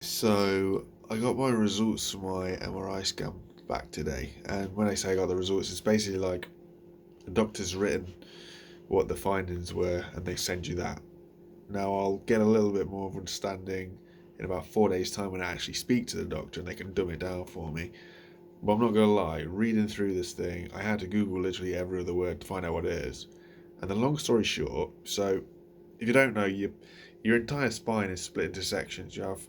So I got my results for my MRI scan back today, and when I say I got the results, it's basically like the doctor's written what the findings were, and they send you that. Now I'll get a little bit more of understanding in about 4 days' time when I actually speak to the doctor, and they can dumb it down for me. But I'm not gonna lie, reading through this thing, I had to Google literally every other word to find out what it is. And the long story short, so if you don't know, your entire spine is split into sections. You have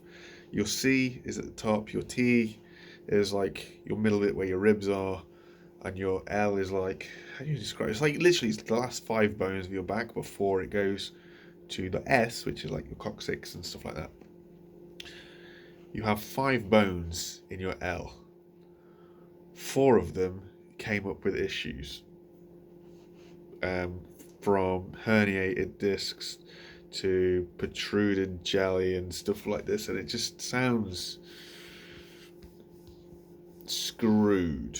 your C is at the top, your T is like your middle bit where your ribs are, and your L is like, how do you describe it? It's like literally it's the last five bones of your back before it goes to the S, which is like your coccyx and stuff like that. You have five bones in your L. Four of them came up with issues, um, from herniated discs to protruded jelly and stuff like this, and it just sounds screwed.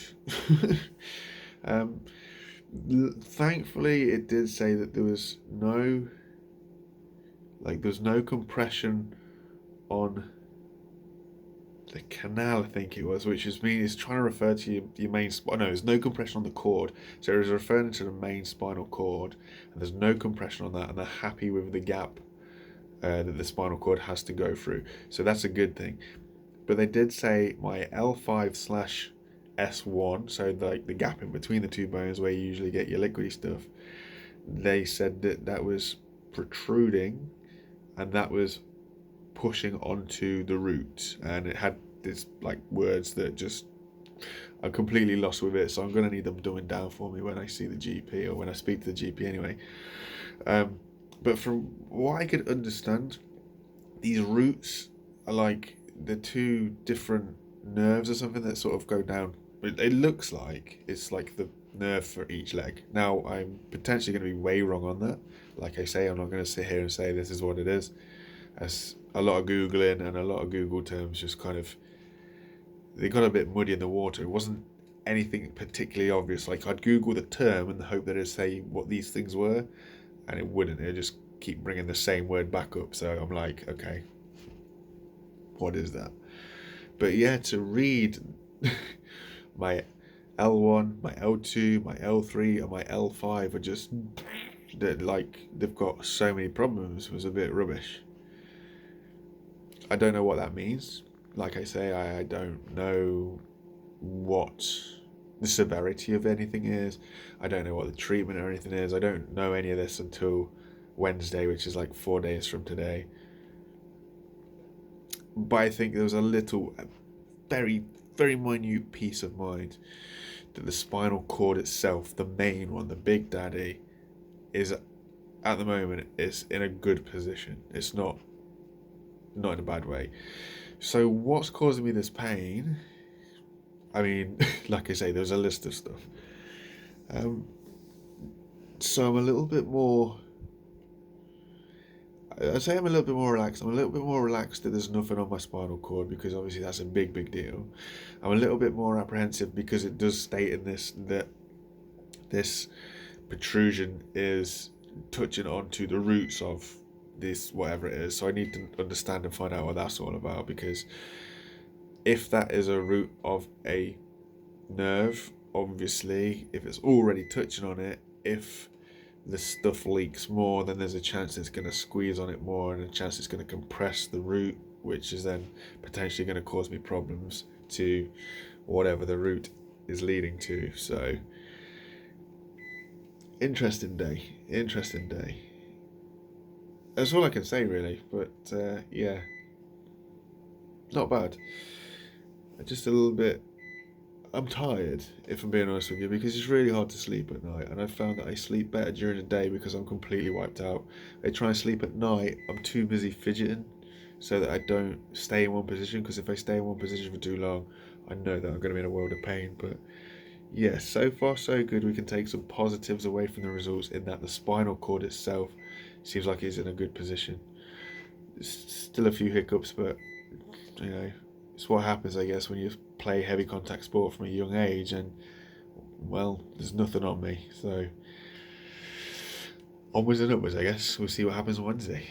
um, Thankfully, it did say that there was no compression on the canal, I think it was, which is mean it's trying to refer to your main spine. No, there's no compression on the cord, so it was referring to the main spinal cord, and there's no compression on that, and they're happy with the gap that the spinal cord has to go through. So that's a good thing. But they did say my L5 slash S1, so like the gap in between the two bones where you usually get your liquidy stuff, they said that that was protruding, and that was pushing onto the root, and it had this like words that just I'm completely lost with it. So I'm gonna need them dumbing down for me when I see the GP, or when I speak to the GP anyway. Um, but from what I could understand, these roots are like the two different nerves or something that sort of go down. It looks like it's like the nerve for each leg. Now, I'm potentially going to be way wrong on that. Like I say, I'm not going to sit here and say this is what it is. As a lot of Googling and a lot of Google terms just kind of, they got a bit muddy in the water. It wasn't anything particularly obvious. Like I'd Google the term and hope that it'd say what these things were, and it wouldn't. It'd just keep bringing the same word back up. So I'm like, okay, what is that? But yeah, to read my L1, my L2, my L3, and my L5 are just like they've got so many problems was a bit rubbish. I don't know what that means. Like I say, I don't know what the severity of anything is. I don't know what the treatment or anything is. I don't know any of this until Wednesday, which is like 4 days from today. But I think there was a very, very minute peace of mind that the spinal cord itself, the main one, the big daddy, is at the moment is in a good position. It's not in a bad way. So what's causing me this pain? I mean, like I say, there's a list of stuff. Um, so I'm a little bit more. I'd say I'm a little bit more relaxed. I'm a little bit more relaxed that there's nothing on my spinal cord, because obviously that's a big, big deal. I'm a little bit more apprehensive because it does state in this that this protrusion is touching onto the roots of this whatever it is. So I need to understand and find out what that's all about, because if that is a root of a nerve, obviously if it's already touching on it, if the stuff leaks more, then there's a chance it's going to squeeze on it more, and a chance it's going to compress the root, which is then potentially going to cause me problems to whatever the root is leading to. So interesting day. That's all I can say really. But yeah, not bad. Just a little bit. I'm tired, if I'm being honest with you, because it's really hard to sleep at night, and I've found that I sleep better during the day because I'm completely wiped out. I try and sleep at night, I'm too busy fidgeting, so that I don't stay in one position, because if I stay in one position for too long, I know that I'm going to be in a world of pain. But yeah, so far so good. We can take some positives away from the results, in that the spinal cord itself seems like it's in a good position. There's still a few hiccups, but you know, it's what happens, I guess, when you play heavy contact sport from a young age, and well, there's nothing on me. So onwards and upwards, I guess. We'll see what happens on Wednesday.